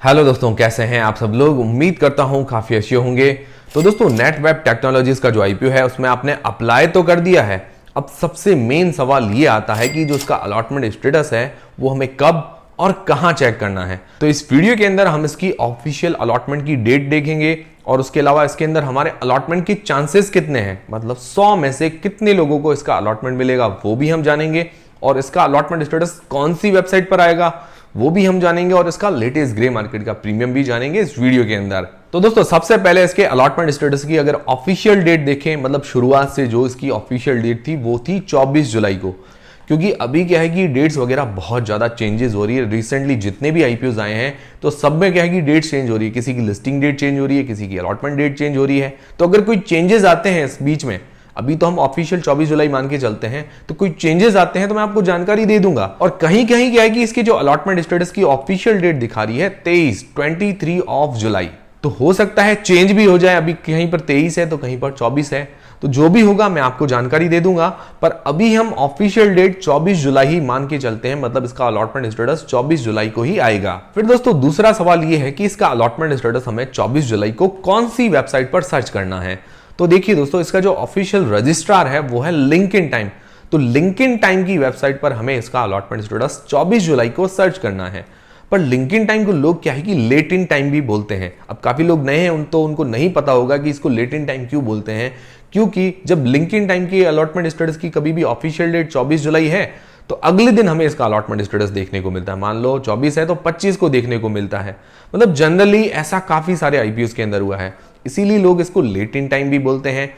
Hello दोस्तों, कैसे हैं आप सब लोग। उम्मीद करता हूं काफी अच्छे होंगे। तो दोस्तों, नेट वेब टेक्नोलॉजीज का जो आईपीओ है उसमें आपने अप्लाई तो कर दिया है। अब सबसे मेन सवाल ये आता है कि जो उसका अलॉटमेंट स्टेटस है वो हमें कब और कहां चेक करना है। तो इस वीडियो के अंदर हम इसकी ऑफिशियल अलॉटमेंट की डेट देखेंगे और उसके अलावा इसके अंदर हमारे अलॉटमेंट के चांसेस कितने हैं, मतलब 100 में से कितने लोगों को इसका अलॉटमेंट मिलेगा वो भी हम जानेंगे। और इसका अलॉटमेंट स्टेटस कौन सी वेबसाइट पर आएगा वो भी हम जानेंगे और इसका लेटेस्ट ग्रे मार्केट का प्रीमियम भी जानेंगे इस वीडियो के अंदर। तो दोस्तों, सबसे पहले इसके अलॉटमेंट स्टेटस की अगर ऑफिशियल डेट देखें, मतलब शुरुआत से जो इसकी ऑफिशियल डेट थी वो थी 24 जुलाई को। क्योंकि अभी क्या है कि डेट्स वगैरह बहुत ज्यादा चेंजेस हो रही है। रिसेंटली जितने भी आईपीओज आए हैं तो सब में क्या है कि डेट चेंज हो रही है। किसी की लिस्टिंग डेट चेंज हो रही है, किसी की अलॉटमेंट डेट चेंज हो रही है। तो अगर कोई चेंजेस आते हैं इस बीच में, अभी तो हम ऑफिशियल 24 जुलाई मान के चलते हैं, तो कोई चेंजेस आते हैं तो मैं आपको जानकारी दे दूंगा। और कहीं कहीं क्या है कि इसकी जो अलॉटमेंट स्टेटस की ऑफिशियल डेट दिखा रही है 23 ऑफ जुलाई, तो हो सकता है चेंज भी हो जाए। अभी कहीं पर 23 है तो कहीं पर 24 है, तो जो भी होगा मैं आपको जानकारी दे दूंगा। पर अभी हम ऑफिशियल डेट 24 जुलाई ही मान के चलते हैं, मतलब इसका अलॉटमेंट स्टेटस 24 जुलाई को ही आएगा। फिर दोस्तों, दूसरा सवाल यह है कि इसका अलॉटमेंट स्टेटस हमें 24 जुलाई को कौन सी वेबसाइट पर सर्च करना है। तो देखिए दोस्तों, इसका जो ऑफिशियल रजिस्ट्रार है वो है लिंक्डइन टाइम। तो लिंक्डइन टाइम की वेबसाइट पर हमें इसका अलॉटमेंट स्टेटस 24 जुलाई को सर्च करना है। पर लिंक्डइन टाइम को लोग क्या है कि लेट इन टाइम भी बोलते हैं। अब काफी लोग नए हैं उनको नहीं पता होगा कि इसको लेट इन टाइम क्यों बोलते हैं। क्योंकि जब लिंक्डइन टाइम की अलॉटमेंट स्टेटस की कभी भी ऑफिशियल डेट 24 जुलाई है तो अगले दिन हमें इसका अलॉटमेंट स्टेटस देखने को मिलता है। मान लो 24 है तो 25 को देखने को मिलता है। मतलब जनरली ऐसा काफी सारे आईपीओस के अंदर हुआ है, इसीलिए लोग इसको लेट इन टाइम भी बोलते हैं।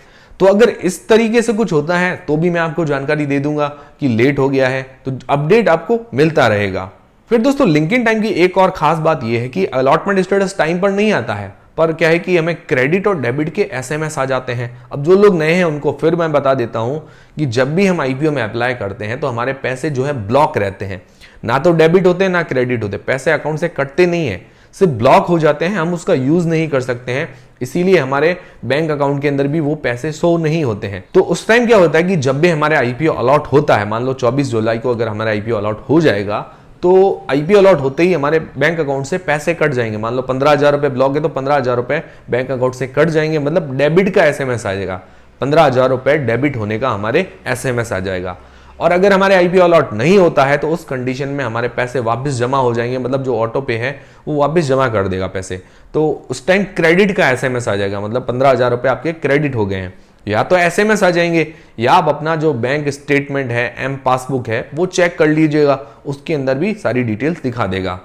तो अगर इस तरीके से कुछ होता है तो भी मैं आपको जानकारी दे दूंगा कि लेट हो गया है, तो अपडेट आपको मिलता रहेगा। फिर दोस्तों, लिंक्डइन टाइम की एक और खास बात यह है कि अलॉटमेंट स्टेटस टाइम पर नहीं आता है, पर क्या है कि हमें क्रेडिट और डेबिट के एसएमएस आ जाते हैं। अब जो लोग नए हैं उनको फिर मैं बता देता हूं कि जब भी हम आईपीओ में अप्लाई करते हैं तो हमारे पैसे जो है ब्लॉक रहते हैं। ना तो डेबिट होते हैं ना क्रेडिट होते, पैसे अकाउंट से कटते नहीं है, सिर्फ ब्लॉक हो जाते हैं। हम उसका यूज नहीं कर सकते हैं, इसीलिए हमारे बैंक अकाउंट के अंदर भी वो पैसे शो नहीं होते हैं। तो उस टाइम क्या होता है कि जब भी हमारे आईपीओ अलॉट होता है, मान लो 24 जुलाई को अगर हमारा आईपीओ अलॉट हो जाएगा तो आईपीओ अलॉट होते ही हमारे बैंक अकाउंट से पैसे कट जाएंगे। मान लो 15,000 रुपए ब्लॉक है तो 15,000 रुपए बैंक अकाउंट से कट जाएंगे, मतलब डेबिट का एसएमएस आ जाएगा। 15,000 रुपए डेबिट होने का हमारे एसएमएस आ जाएगा। और अगर हमारे आईपीओ अलॉट नहीं होता है तो उस कंडीशन में हमारे पैसे वापस जमा हो जाएंगे, मतलब जो ऑटो पे है वो वापस जमा कर देगा पैसे। तो उस टाइम क्रेडिट का एसएमएस आ जाएगा, मतलब 15,000 रुपए आपके क्रेडिट हो गए हैं। या तो एसएमएस आ जाएंगे या आप अपना जो बैंक स्टेटमेंट है, एम पासबुक है, वो चेक कर लीजिएगा, उसके अंदर भी सारी डिटेल्स दिखा देगा।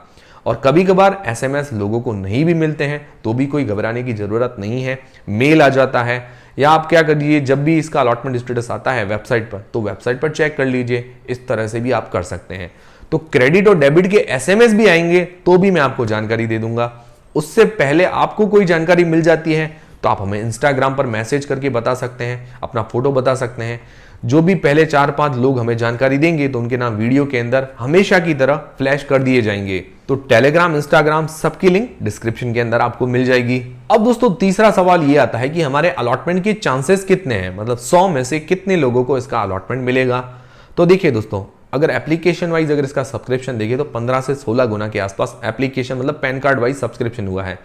और कभी कभार एसएमएस लोगों को नहीं भी मिलते हैं तो भी कोई घबराने की जरूरत नहीं है, मेल आ जाता है। या आप क्या करिए, जब भी इसका अलॉटमेंट स्टेटस आता है वेबसाइट पर तो वेबसाइट पर चेक कर लीजिए। इस तरह से भी आप कर सकते हैं। तो क्रेडिट और डेबिट के एसएमएस भी आएंगे तो भी मैं आपको जानकारी दे दूंगा। उससे पहले आपको कोई जानकारी मिल जाती है तो आप हमें इंस्टाग्राम पर मैसेज करके बता सकते हैं, अपना फोटो बता सकते हैं। जो भी पहले 4-5 लोग हमें जानकारी देंगे तो उनके नाम वीडियो के अंदर हमेशा की तरह फ्लैश कर दिए जाएंगे। तो टेलीग्राम, इंस्टाग्राम सबकी लिंक डिस्क्रिप्शन के अंदर आपको मिल जाएगी। अब दोस्तों, तीसरा सवाल ये आता है कि हमारे अलॉटमेंट के चांसेस कितने हैं, मतलब 100 में से कितने लोगों को इसका अलॉटमेंट मिलेगा। तो देखिए दोस्तों, अगर एप्लीकेशन वाइज अगर इसका सब्सक्रिप्शन देखिए तो 15 से 16 गुना के आसपास एप्लीकेशन, मतलब पैन कार्ड वाइज सब्सक्रिप्शन हुआ है।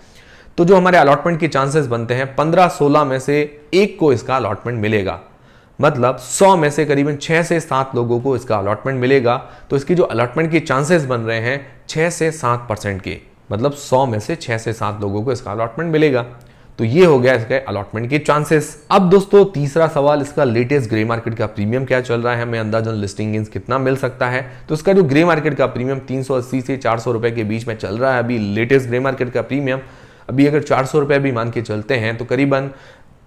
तो जो हमारे अलॉटमेंट के चांसेस बनते हैं 15-16 में से एक को इसका अलॉटमेंट मिलेगा। मतलब 100 में से करीबन 6 से 7 लोगों को इसका अलॉटमेंट मिलेगा। तो इसकी जो अलॉटमेंट के चांसेस बन रहे हैं 6 से 7% के, मतलब 100 में से 6 से 7 लोगों को इसका अलॉटमेंट मिलेगा। तो ये हो गया इसके अलॉटमेंट के चांसेस। अब दोस्तों, तीसरा सवाल, इसका लेटेस्ट ग्रे मार्केट का प्रीमियम क्या चल रहा है, हमें अंदाजन लिस्टिंग गेन्स कितना मिल सकता है। तो इसका जो ग्रे मार्केट का प्रीमियम 380 से 400 रुपए के बीच में चल रहा है। अभी लेटेस्ट ग्रे मार्केट का प्रीमियम अभी अगर 400 रुपए भी मान के चलते हैं तो करीबन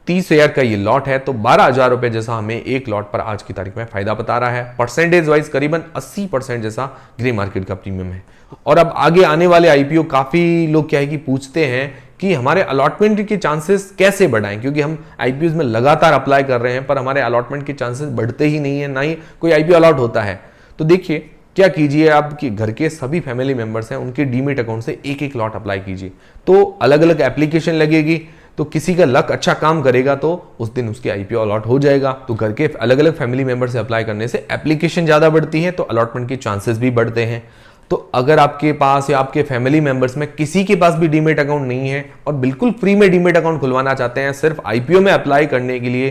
30,000 का ये लॉट है, तो 12,000 रुपए जैसा हमें एक लॉट पर आज की तारीख में फायदा बता रहा है। परसेंटेज वाइज करीबन 80% जैसा ग्रे मार्केट का प्रीमियम है। और अब आगे आने वाले आईपीओ काफी लोग क्या है कि पूछते हैं कि हमारे अलॉटमेंट के चांसेस कैसे बढ़ाएं, क्योंकि हम आईपीओ में लगातार अप्लाई कर रहे हैं पर हमारे अलॉटमेंट के चांसेस बढ़ते ही नहीं है, ना ही कोई आईपीओ अलॉट होता है। तो देखिए क्या कीजिए, आपके घर के सभी फैमिली मेंबर्स हैं उनके डीमेट अकाउंट से एक एक लॉट अप्लाई कीजिए। तो अलग अलग एप्लीकेशन लगेगी, तो किसी का लक अच्छा काम करेगा तो उस दिन उसके आईपीओ अलॉट हो जाएगा। तो घर के अलग अलग फैमिली मेंबर से अप्लाई करने से एप्लीकेशन ज्यादा बढ़ती है तो अलॉटमेंट के चांसेस भी बढ़ते हैं। तो अगर आपके पास या आपके फैमिली मेंबर्स में किसी के पास भी डीमेट अकाउंट नहीं है और बिल्कुल फ्री में डीमेट अकाउंट खुलवाना चाहते हैं सिर्फ आईपीओ में अप्लाई करने के लिए,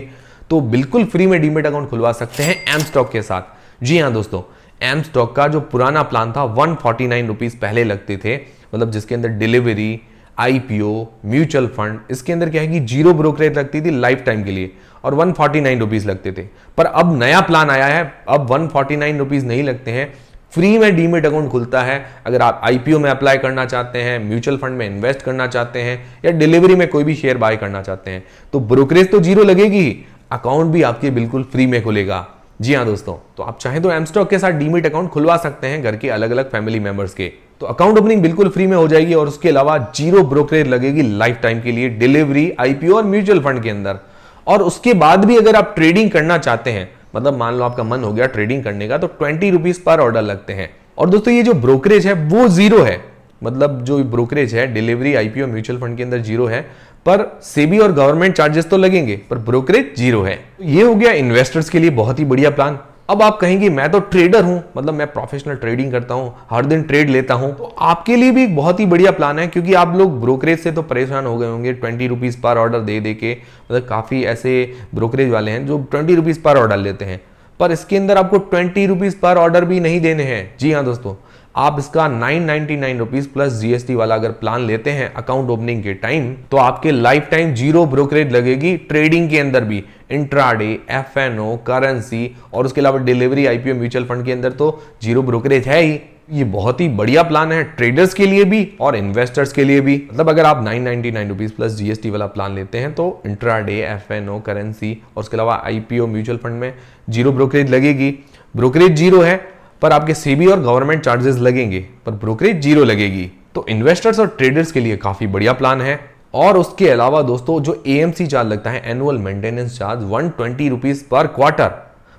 तो बिल्कुल फ्री में डीमेट अकाउंट खुलवा सकते हैं एम स्टॉक के साथ। जी हाँ दोस्तों, एम स्टॉक का जो पुराना प्लान था 149 रुपीज पहले लगते थे, मतलब जिसके अंदर डिलीवरी, आईपीओ, म्यूचुअल फंड, इसके अंदर क्या है कि जीरो ब्रोकरेज लगती थी लाइफ टाइम के लिए और 149 रुपीज लगते थे। पर अब नया प्लान आया है, अब 149 रुपीज नहीं लगते हैं, फ्री में डीमेट अकाउंट खुलता है। अगर आप आईपीओ में अप्लाई करना चाहते हैं, म्यूचुअल फंड में इन्वेस्ट करना चाहते हैं या डिलीवरी में कोई भी शेयर बाय करना चाहते हैं, तो ब्रोकरेज तो जीरो लगेगी ही, अकाउंट भी आपके बिल्कुल फ्री में खुलेगा। जी हाँ दोस्तों, तो आप चाहें तो एम स्टॉक के साथ डीमेट अकाउंट खुलवा सकते हैं घर के अलग अलग फैमिली मेंबर्स के। तो अकाउंट ओपनिंग बिल्कुल फ्री में हो जाएगी और उसके अलावा जीरो ब्रोकरेज लगेगी लाइफ टाइम के लिए डिलीवरी, आईपीओ और म्यूचुअल फंड के अंदर। और उसके बाद भी अगर आप ट्रेडिंग करना चाहते हैं, मतलब मान लो आपका मन हो गया ट्रेडिंग करने का, तो 20 रुपीज पर ऑर्डर लगते हैं। और दोस्तों ये जो ब्रोकरेज है वो जीरो है, मतलब जो ब्रोकरेज है डिलीवरी, आईपीओ, म्यूचुअल फंड के अंदर जीरो है, पर सेबी और गवर्नमेंट चार्जेस तो लगेंगे, पर ब्रोकरेज जीरो है। ये हो गया इन्वेस्टर्स के लिए बहुत ही बढ़िया प्लान। अब आप कहेंगे मैं तो ट्रेडर हूं, मतलब मैं प्रोफेशनल ट्रेडिंग करता हूं, हर दिन ट्रेड लेता हूं, तो आपके लिए भी एक बहुत ही बढ़िया प्लान है, क्योंकि आप लोग ब्रोकरेज से तो परेशान हो गए होंगे 20 रुपीज पर ऑर्डर दे दे के। मतलब काफी ऐसे ब्रोकरेज वाले हैं जो 20 रुपीज पर ऑर्डर लेते हैं, पर इसके अंदर आपको 20 रुपीज पर ऑर्डर भी नहीं देने हैं। जी हाँ दोस्तों, आप इसका 999 रुपीज प्लस जीएसटी वाला अगर प्लान लेते हैं अकाउंट ओपनिंग के टाइम, तो आपके लाइफ टाइम जीरो ब्रोकरेज लगेगी ट्रेडिंग के अंदर भी, इंट्राडे, एफएनओ, करेंसी और उसके अलावा डिलीवरी, आईपीओ, म्यूचुअल फंड के अंदर तो जीरो ब्रोकरेज है ही। ये बहुत ही बढ़िया प्लान है ट्रेडर्स के लिए भी और इन्वेस्टर्स के लिए भी। मतलब अगर आप 999 रुपीज प्लस जीएसटी वाला प्लान लेते हैं तो इंट्राडे, एफएनओ, करेंसी और उसके अलावा आईपीओ, म्यूचुअल फंड में जीरो ब्रोकरेज लगेगी। ब्रोकरेज जीरो है, पर आपके सेबी और गवर्नमेंट चार्जेस लगेंगे, पर ब्रोकरेज जीरो लगेगी। तो इन्वेस्टर्स और ट्रेडर्स के लिए काफी बढ़िया प्लान है। और उसके अलावा दोस्तों जो एएमसी चार्ज लगता है, annual maintenance charge 120 rupees per quarter,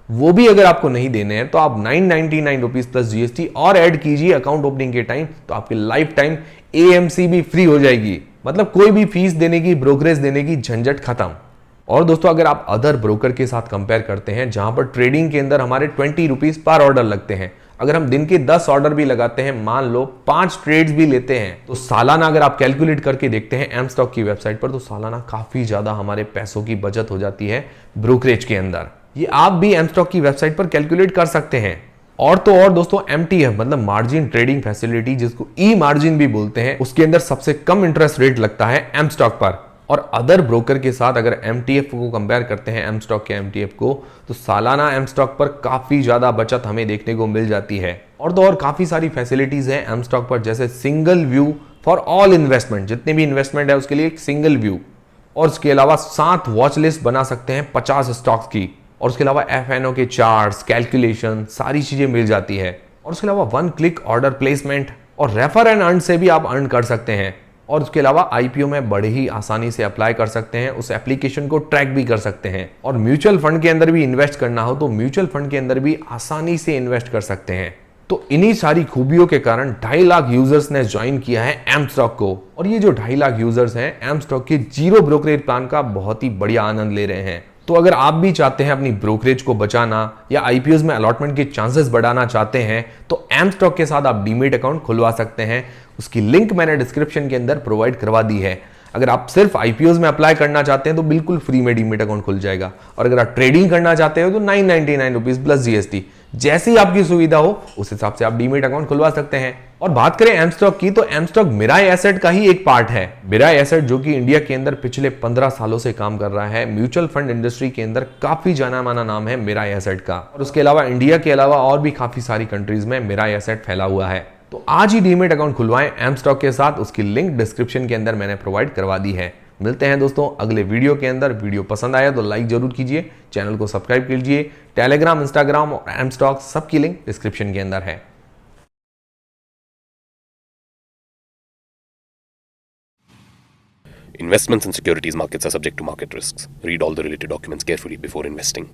वो भी अगर आपको नहीं देने हैं तो आप 999 रुपीज प्लस जीएसटी और ऐड कीजिए अकाउंट ओपनिंग के टाइम, तो आपकी लाइफ टाइम एएमसी भी फ्री हो जाएगी। मतलब कोई भी फीस देने की, ब्रोकरेज देने की झंझट खत्म। और दोस्तों अगर आप अदर ब्रोकर के साथ कंपेयर करते हैं जहां पर ट्रेडिंग के अंदर हमारे 20 रुपीज पर ऑर्डर लगते हैं, अगर हम दिन के 10 ऑर्डर भी लगाते हैं, मान लो 5 ट्रेड्स भी लेते हैं, तो सालाना अगर आप कैलकुलेट करके देखते हैं एम स्टॉक की वेबसाइट पर, तो सालाना काफी ज्यादा हमारे पैसों की बचत हो जाती है ब्रोकरेज के अंदर। ये आप भी एम स्टॉक की वेबसाइट पर कैलकुलेट कर सकते हैं। और तो और दोस्तों एमटीएफ मतलब मार्जिन ट्रेडिंग फैसिलिटी, जिसको ई मार्जिन भी बोलते हैं, उसके अंदर सबसे कम इंटरेस्ट रेट लगता है एम स्टॉक पर। और अदर ब्रोकर के साथ अगर एमटीएफ को कंपेयर करते हैं, एम स्टॉक के एमटीएफ को, तो सालाना एम स्टॉक पर काफी ज्यादा बचत हमें देखने को मिल जाती है। और तो और काफी सारी फैसिलिटीज हैं एम स्टॉक पर, जैसे single view for all investment, जितने भी इन्वेस्टमेंट है उसके लिए एक सिंगल व्यू, और उसके अलावा 7 वॉच लिस्ट बना सकते हैं 50 स्टॉक्स की, और उसके अलावा एफएनओ के चार्ट्स, कैलकुलेशन, सारी चीजें मिल जाती है। और उसके अलावा 1 क्लिक ऑर्डर प्लेसमेंट और रेफर एंड अर्न से भी आप अर्न कर सकते हैं। और उसके अलावा आईपीओ में बड़े ही आसानी से अप्लाई कर सकते हैं, उस एप्लीकेशन को ट्रैक भी कर सकते हैं। और म्यूचुअल फंड के अंदर भी इन्वेस्ट करना हो तो म्यूचुअल फंड के अंदर भी आसानी से इन्वेस्ट कर सकते हैं। तो इन्हीं सारी खूबियों के कारण 2.5 लाख यूजर्स ने ज्वाइन किया है एम स्टॉक को। और ये जो 2.5 लाख यूजर्स हैं एम स्टॉक के जीरो ब्रोकरेज प्लान का बहुत ही बढ़िया आनंद ले रहे हैं। तो अगर आप भी चाहते हैं अपनी ब्रोकरेज को बचाना या आईपीओ में अलॉटमेंट के चांसेस बढ़ाना चाहते हैं, तो एम स्टॉक के साथ आप डीमेट अकाउंट खुलवा सकते हैं। उसकी लिंक मैंने डिस्क्रिप्शन के अंदर प्रोवाइड करवा दी है। अगर आप सिर्फ आईपीओ में अप्लाई करना चाहते हैं तो बिल्कुल फ्री में डीमेट अकाउंट खुल जाएगा, और अगर आप ट्रेडिंग करना चाहते हो तो 999 रुपीज प्लस जीएसटी, जैसी आपकी सुविधा हो उस हिसाब से आप डीमेट अकाउंट खुलवा सकते हैं। और बात करें एम स्टॉक की, तो एम स्टॉक मिराई एसेट का ही एक पार्ट है। मिराई एसेट जो कि इंडिया के अंदर पिछले 15 सालों से काम कर रहा है, म्यूचुअल फंड इंडस्ट्री के अंदर काफी जाना माना नाम है मिराई एसेट का। और उसके अलावा इंडिया के अलावा और भी काफी सारी कंट्रीज में मिराई एसेट फैला हुआ है। तो आज ही डीमेट अकाउंट खुलवाएं एम स्टॉक के साथ, उसकी लिंक डिस्क्रिप्शन के अंदर मैंने प्रोवाइड करवा दी है। मिलते हैं दोस्तों अगले वीडियो के अंदर। वीडियो पसंद आया तो लाइक जरूर कीजिए, चैनल को सब्सक्राइब कीजिए। टेलीग्राम, इंस्टाग्राम और एम स्टॉक सबकी लिंक डिस्क्रिप्शन के अंदर है। Investments in securities markets are subject to market risks. Read all the related documents carefully before investing.